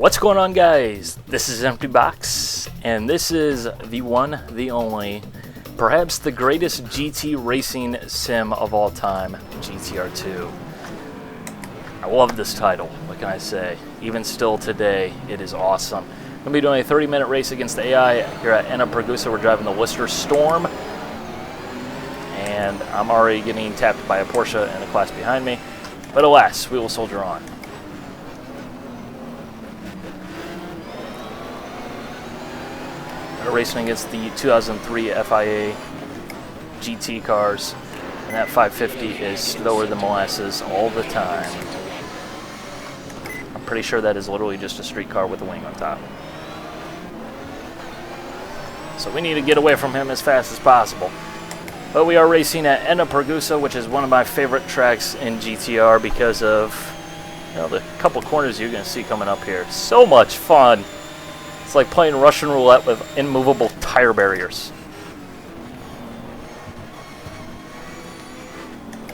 What's going on, guys? This is Empty Box, and this is the one, the only, perhaps the greatest GT racing sim of all time, GTR2. I love this title, what can I say? Even still today, it is awesome. I'm going to be doing a 30-minute race against the AI here at Enna Pergusa. We're driving the Lister Storm, and I'm already getting tapped by a Porsche in a class behind me. But alas, we will soldier on. We're racing against the 2003 FIA GT cars, and that 550 is slower than molasses all the time. I'm pretty sure that is literally just a street car with a wing on top. So we need to get away from him as fast as possible. But we are racing at Enna Pergusa, which is one of my favorite tracks in GTR because of, you know, the couple corners you're going to see coming up here. So much fun. It's like playing Russian roulette with immovable tire barriers.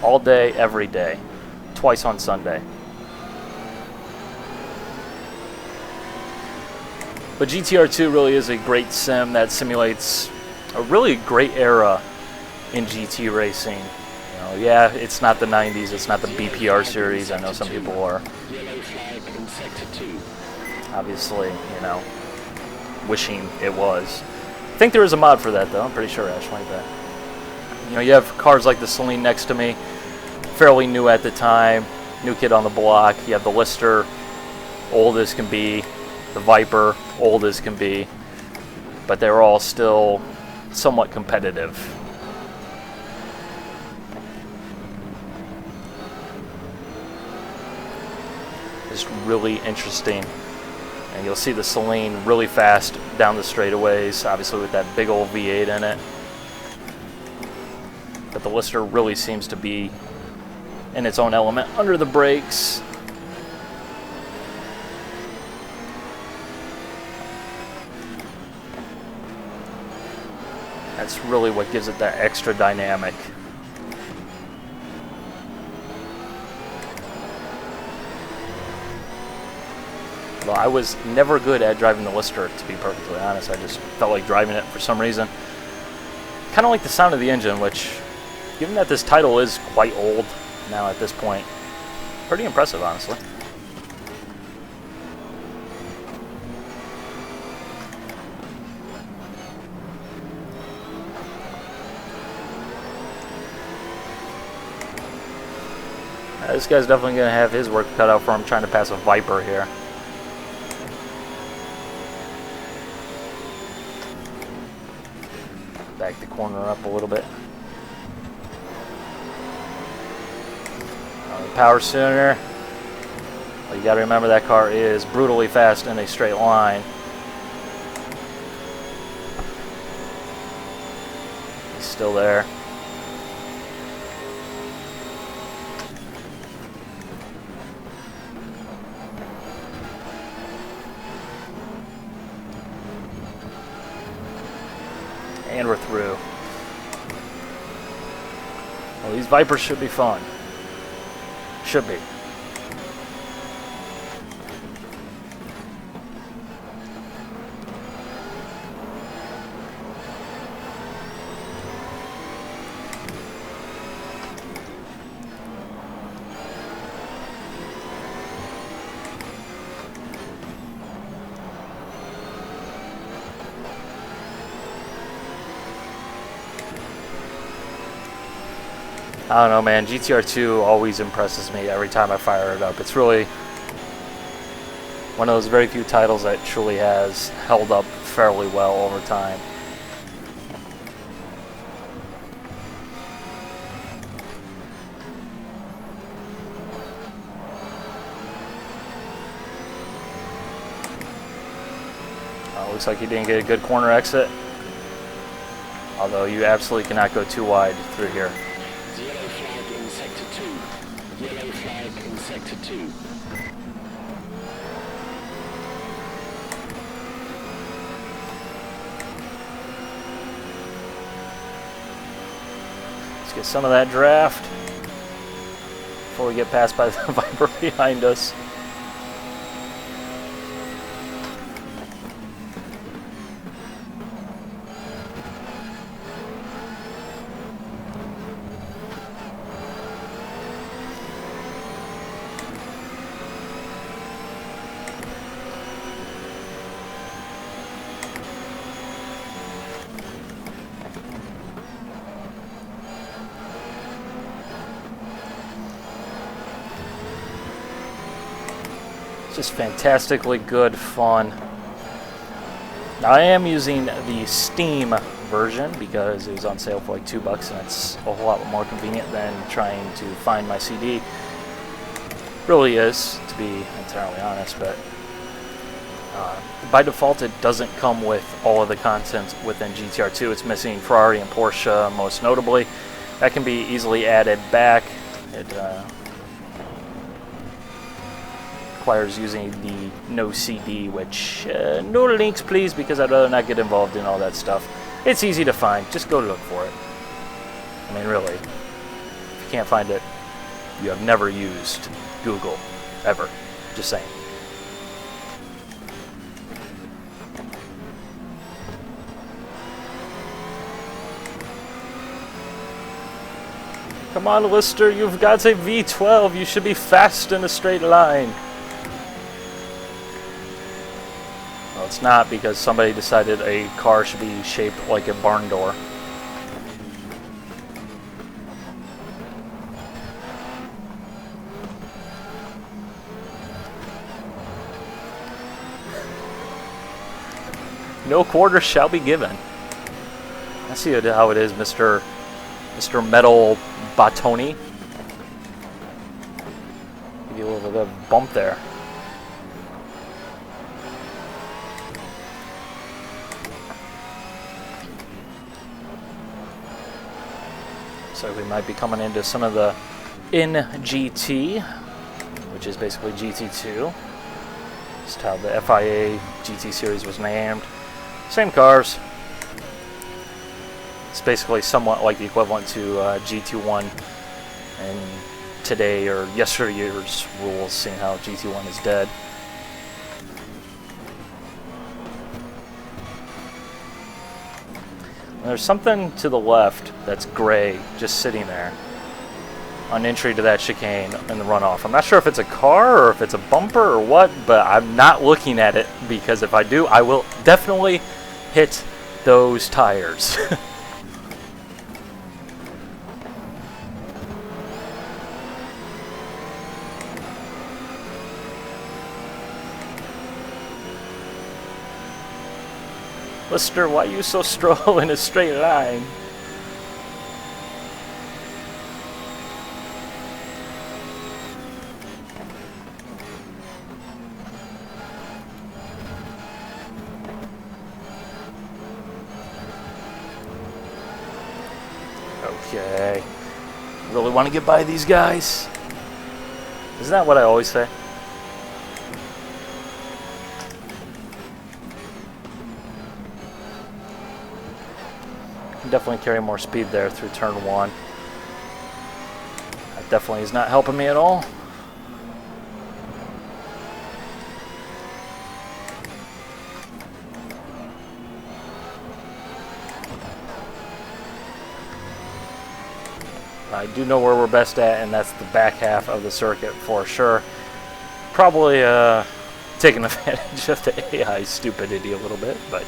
All day, every day. Twice on Sunday. But GTR2 really is a great sim that simulates a really great era in GT racing. You know, yeah, it's not the 90s, it's not the BPR series. I know some people are obviously, you know, wishing it was. I think there is a mod for that though, I'm pretty sure actually. But you know, you have cars like the Celine next to me, fairly new at the time, new kid on the block. You have the Lister, old as can be, the Viper, old as can be, but they're all still somewhat competitive. It's really interesting. And you'll see the Celine really fast down the straightaways, obviously with that big old V8 in it. But the Lister really seems to be in its own element under the brakes. That's really what gives it that extra dynamic. Well, I was never good at driving the Lister, to be perfectly honest. I just felt like driving it for some reason. Kind of like the sound of the engine, which, given that this title is quite old now at this point, pretty impressive, honestly. This guy's definitely going to have his work cut out for him trying to pass a Viper here. Back the corner up a little bit. The power sooner. Well, you got to remember that car is brutally fast in a straight line. He's still there. And we're through. Well, these Vipers should be fun. Should be. I don't know, man. GTR2 always impresses me every time I fire it up. It's really one of those very few titles that truly has held up fairly well over time. Looks like you didn't get a good corner exit. Although you absolutely cannot go too wide through here. Yellow flag in sector 2. Let's get some of that draft before we get passed by the Viper behind us. Just fantastically good fun. Now I am using the Steam version because it was on sale for like $2 and it's a whole lot more convenient than trying to find my CD. Really is, to be entirely honest, but by default it doesn't come with all of the content within GTR2. It's missing Ferrari and Porsche most notably. That can be easily added back. It requires using the no CD, which no links please, because I'd rather not get involved in all that stuff. It's easy to find, just go look for it. I mean, really, if you can't find it, you have never used Google, ever. Just saying. Come on, Lister, you've got a V12. You should be fast in a straight line. Well, it's not, because somebody decided a car should be shaped like a barn door. No quarter shall be given. I see how it is, Mr. Metal Batoni. Give you a little bit of bump there. So we might be coming into some of the NGT, which is basically GT2. Just how the FIA GT series was named. Same cars. It's basically somewhat like the equivalent to GT1 and today or yesteryear's rules, seeing how GT1 is dead. And there's something to the left that's gray just sitting there on entry to that chicane in the runoff. I'm not sure if it's a car or if it's a bumper or what, but I'm not looking at it, because if I do, I will definitely hit those tires. Lister, why you so stroll in a straight line? Okay. Really want to get by these guys? Isn't that what I always say? Definitely carry more speed there through turn 1. That definitely is not helping me at all. I do know where we're best at, and that's the back half of the circuit for sure. Probably taking advantage of the AI stupidity a little bit, but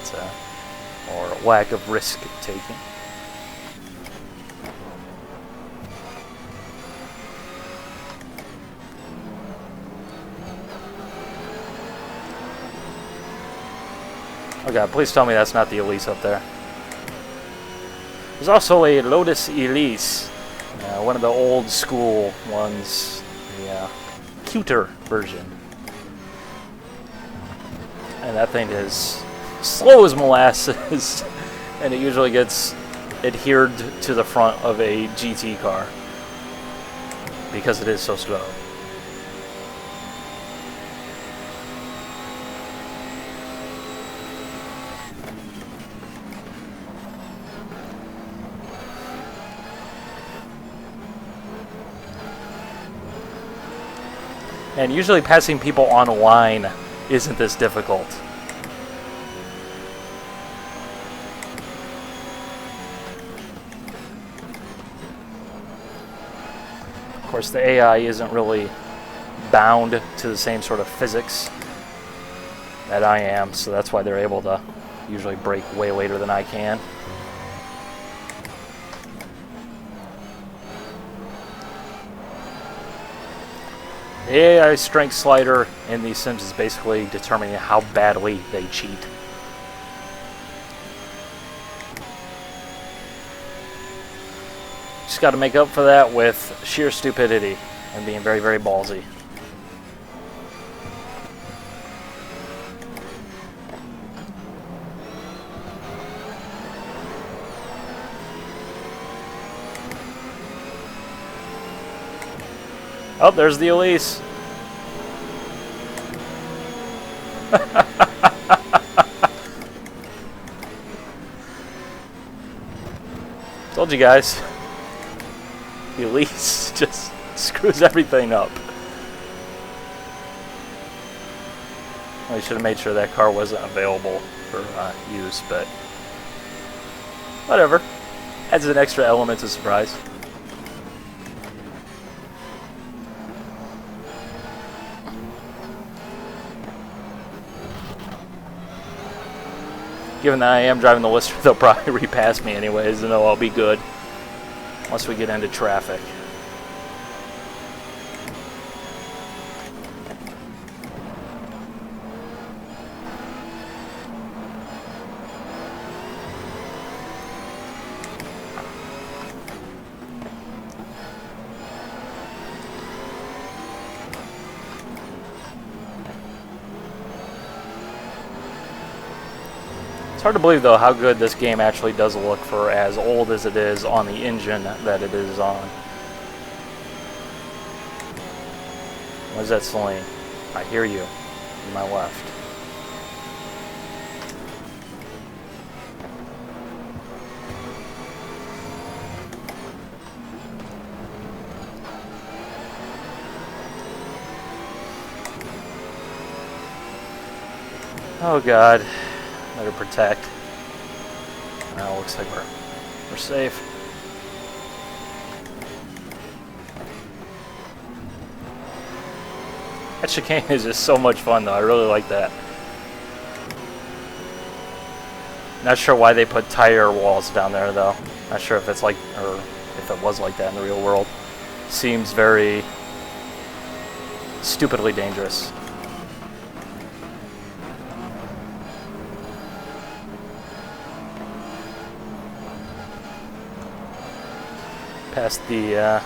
or lack of risk taking. Oh god, please tell me that's not the Elise up there. There's also a Lotus Elise, one of the old school ones, the cuter version. And that thing is slow as molasses, and it usually gets adhered to the front of a GT car because it is so slow. And usually passing people on a line isn't this difficult. Of course, the AI isn't really bound to the same sort of physics that I am, so that's why they're able to usually brake way later than I can. The AI strength slider in these sims is basically determining how badly they cheat. Just got to make up for that with sheer stupidity and being very, very ballsy. Oh, there's the Elise. Told you guys. The Elise just screws everything up. Well, you should have made sure that car wasn't available for use, but whatever. Adds an extra element of surprise. Given that I am driving the Lister, they'll probably repass me anyways, and I'll be good once we get into traffic. It's hard to believe, though, how good this game actually does look for as old as it is on the engine that it is on. What is that, Celine? I hear you. To my left. Oh, God. Better protect. Now looks like we're safe. That chicane is just so much fun, though. I really like that. Not sure why they put tire walls down there, though. Not sure if it's like, or if it was like that in the real world. Seems very stupidly dangerous. Past the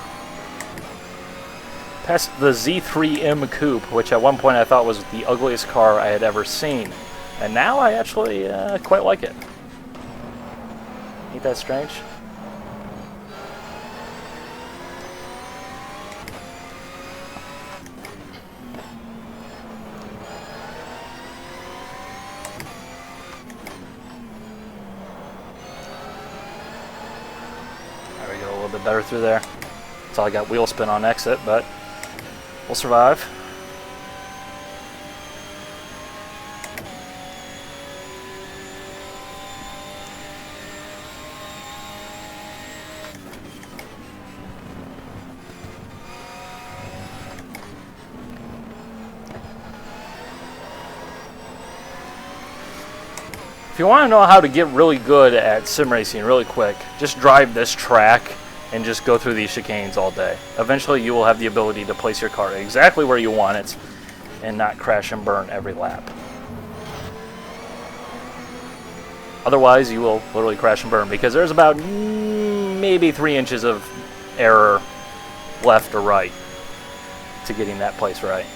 Z3M Coupe, which at one point I thought was the ugliest car I had ever seen, and now I actually quite like it. Ain't that strange? Better through there. That's all I got wheel spin on exit, but we'll survive. If you want to know how to get really good at sim racing really quick, just drive this track and just go through these chicanes all day. Eventually you will have the ability to place your car exactly where you want it and not crash and burn every lap. Otherwise you will literally crash and burn because there's about maybe 3 inches of error left or right to getting that place right.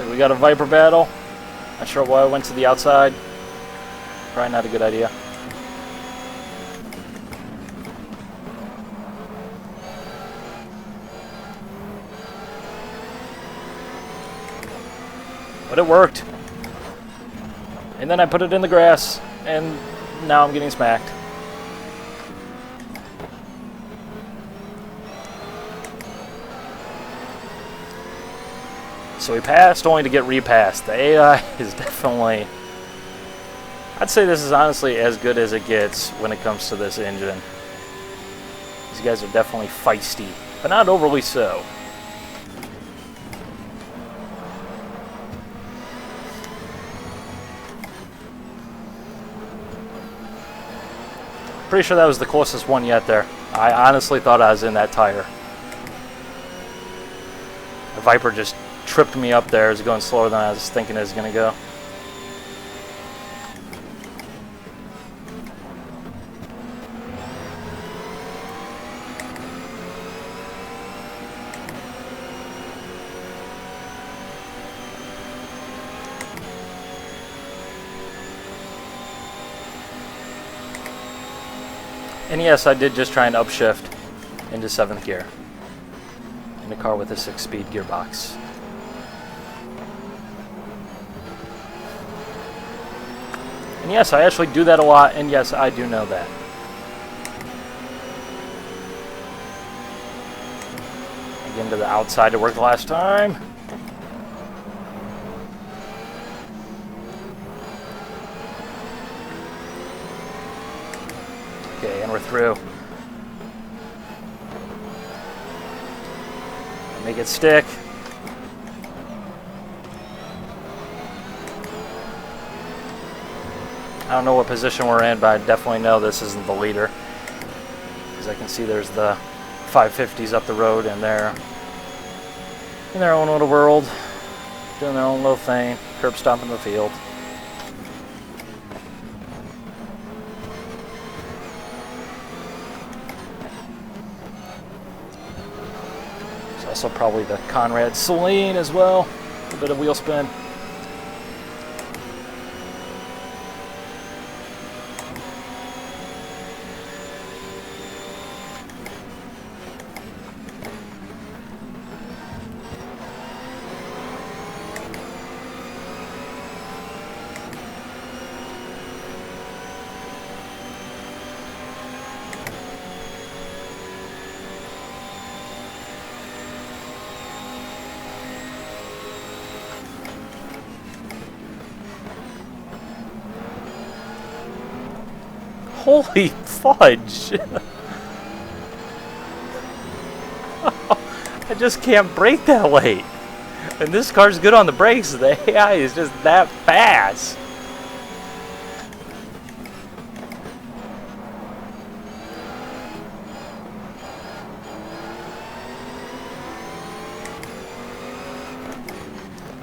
We got a Viper battle. Not sure why I went to the outside. Probably not a good idea. But it worked. And then I put it in the grass, and now I'm getting smacked. So we passed only to get repassed. The AI is definitely... I'd say this is honestly as good as it gets when it comes to this engine. These guys are definitely feisty, but not overly so. Pretty sure that was the closest one yet there. I honestly thought I was in that tire. The Viper just tripped me up there. It was going slower than I was thinking it was going to go. And yes, I did just try and upshift into 7th gear in a car with a 6-speed gearbox. And yes, I actually do that a lot, and yes, I do know that. Again to the outside to work the last time. Okay, and we're through. Make it stick. I don't know what position we're in, but I definitely know this isn't the leader. Because I can see there's the 550s up the road, and they're in their own little world, doing their own little thing, curb stomping the field. Also probably the Conrad Celine as well. A bit of wheel spin. Holy fudge! I just can't brake that late. And this car's good on the brakes. The AI is just that fast.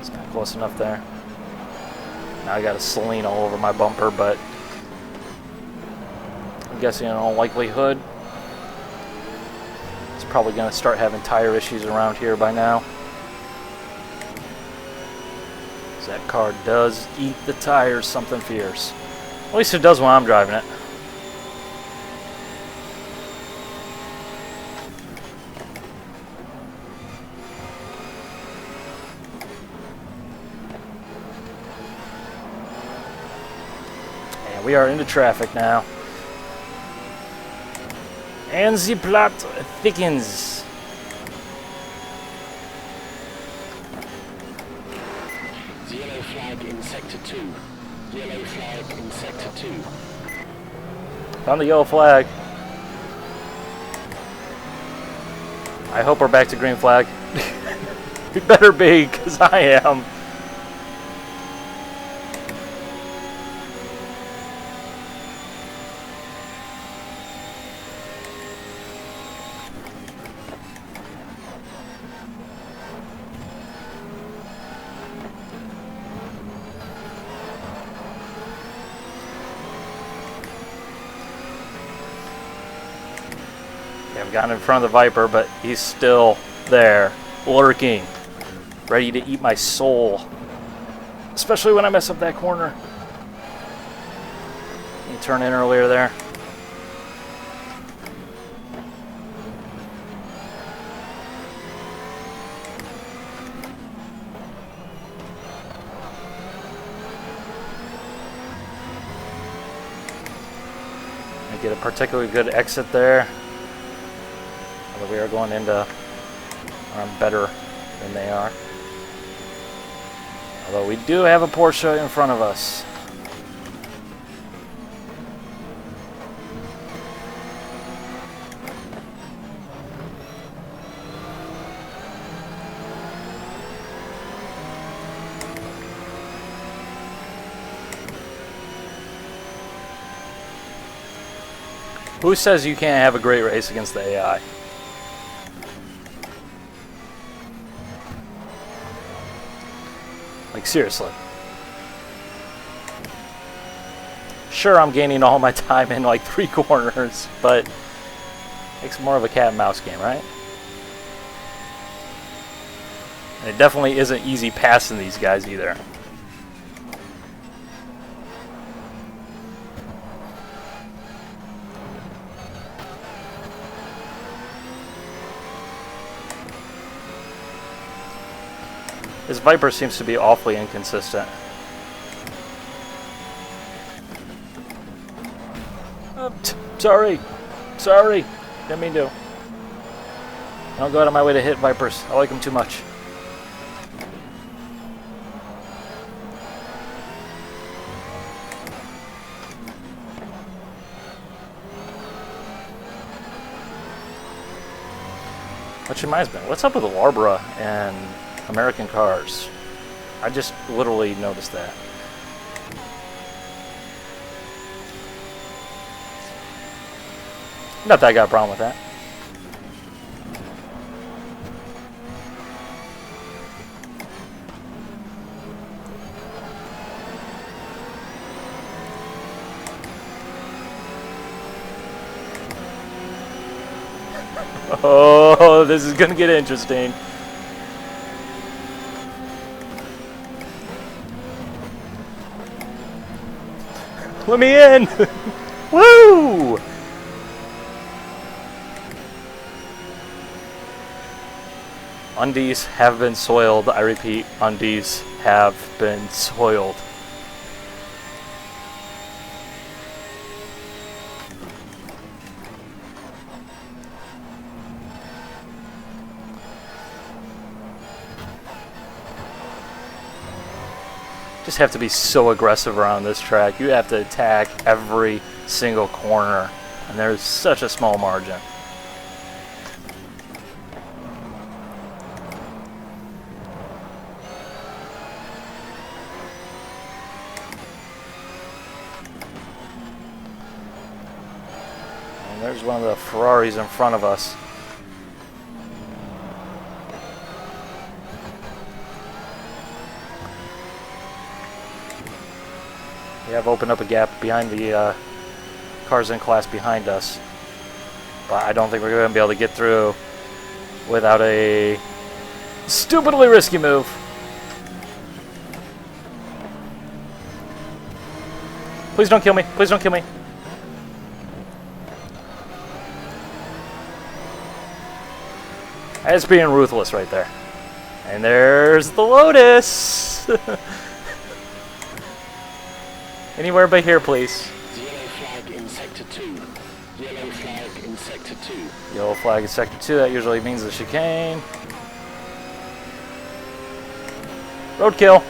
It's not close enough there. Now I got a Celine all over my bumper, but I'm guessing in all likelihood it's probably going to start having tire issues around here by now. That car does eat the tires something fierce. At least it does when I'm driving it. And we are into traffic now. And the plot thickens. Yellow flag in sector 2. Yellow flag in sector 2. Found the yellow flag. I hope we're back to green flag. We better be, because I am. I've gotten in front of the Viper, but he's still there, lurking, ready to eat my soul. Especially when I mess up that corner. You turn in earlier there. I get a particularly good exit there. Although we are going into better than they are. Although we do have a Porsche in front of us. Who says you can't have a great race against the AI? Like, seriously. Sure, I'm gaining all my time in like 3 corners, but it's more of a cat and mouse game, right? And it definitely isn't easy passing these guys either. This Viper seems to be awfully inconsistent. Sorry. Sorry. Didn't mean to. I don't go out of my way to hit Vipers. I like them too much. Which reminds me, what's up with the Larbra and American cars? I just literally noticed that. Not that I got a problem with that. Oh, this is gonna get interesting. Let me in! Woo! Undies have been soiled. I repeat, undies have been soiled. Just have to be so aggressive around this track. You have to attack every single corner, and there's such a small margin. And there's one of the Ferraris in front of us. We have opened up a gap behind the cars in class behind us, but I don't think we're going to be able to get through without a stupidly risky move. Please don't kill me. Please don't kill me. That's being ruthless right there. And there's the Lotus. Anywhere but here, please. Yellow flag in sector 2. Yellow flag in sector 2. Yellow flag in sector 2. That usually means the chicane. Roadkill.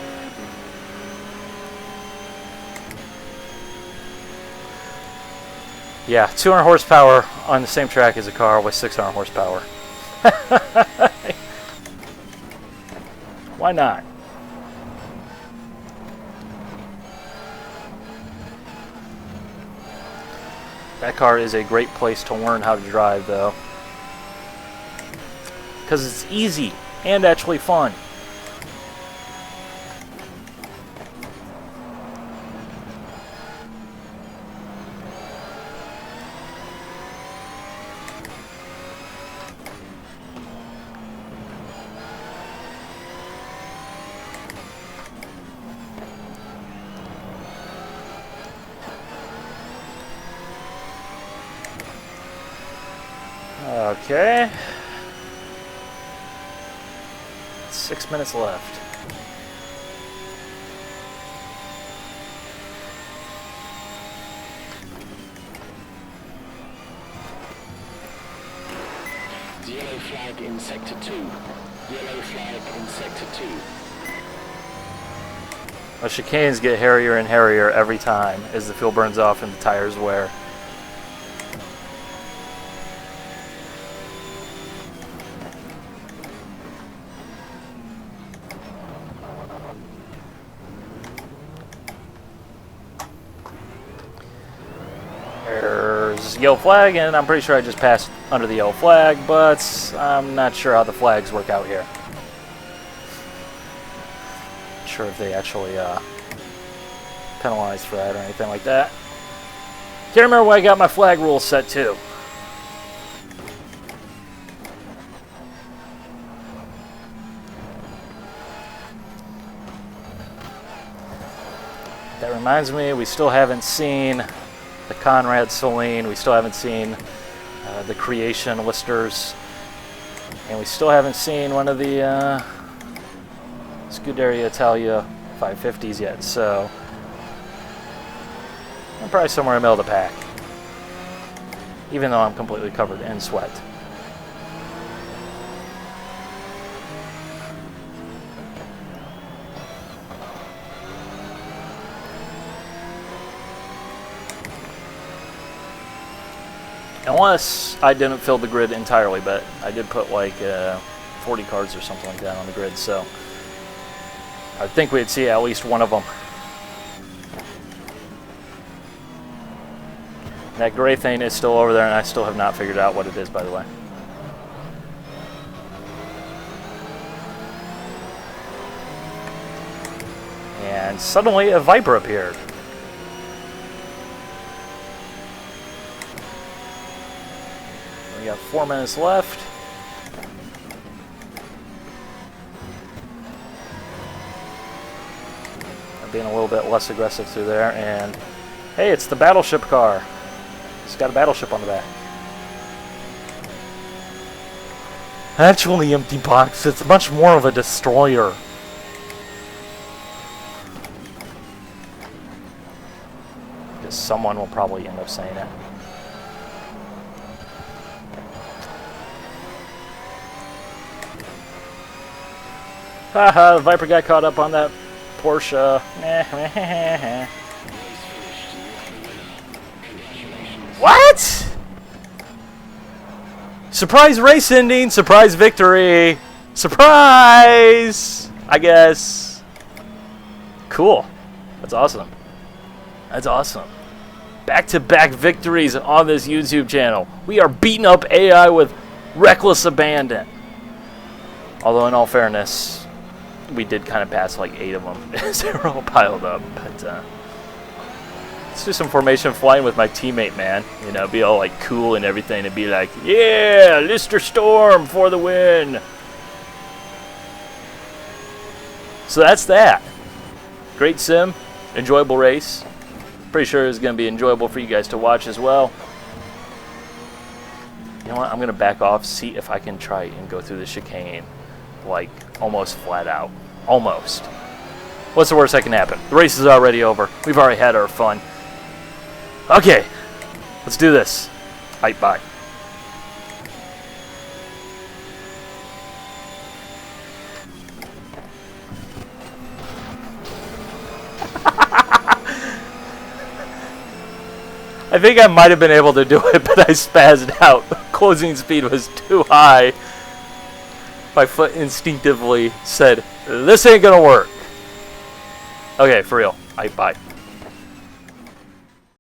Yeah, 200 horsepower on the same track as a car with 600 horsepower. Why not? That car is a great place to learn how to drive, though. Because it's easy and actually fun. Okay. 6 minutes left. Yellow flag in sector 2. Yellow flag in sector 2. The chicanes get hairier and hairier every time as the fuel burns off and the tires wear. There's there's a yellow flag, and I'm pretty sure I just passed under the yellow flag, but I'm not sure how the flags work out here. Not sure if they actually penalize for that or anything like that. Can't remember where I got my flag rules set to. That reminds me, we still haven't seen the Conrad Celine, we still haven't seen the Creation Listers, and we still haven't seen one of the Scuderia Italia 550s yet, so I'm probably somewhere in the middle of the pack, even though I'm completely covered in sweat. Unless I didn't fill the grid entirely, but I did put like 40 cars or something like that on the grid, so I think we'd see at least one of them. That gray thing is still over there, and I still have not figured out what it is, by the way. And suddenly a Viper appeared. We got 4 minutes left. I'm being a little bit less aggressive through there, and hey, it's the battleship car. It's got a battleship on the back. Actually, empty box, it's much more of a destroyer. Because someone will probably end up saying it. Haha, the Viper got caught up on that Porsche. What? Surprise race ending, surprise victory. Surprise! I guess. Cool. That's awesome. That's awesome. Back-to-back victories on this YouTube channel. We are beating up AI with reckless abandon. Although, in all fairness, we did kind of pass like 8 of them as they were all piled up. But let's do some formation flying with my teammate, man. You know, be all like cool and everything, and be like, yeah, Lister Storm for the win. So that's that. Great sim, enjoyable race. Pretty sure it's going to be enjoyable for you guys to watch as well. You know what? I'm going to back off, see if I can try and go through the chicane like almost flat out. Almost. What's the worst that can happen? The race is already over. We've already had our fun. Okay, let's do this. Hype, bye. I think I might have been able to do it, but I spazzed out. Closing speed was too high. My foot instinctively said, this ain't gonna work. Okay, for real. Bye.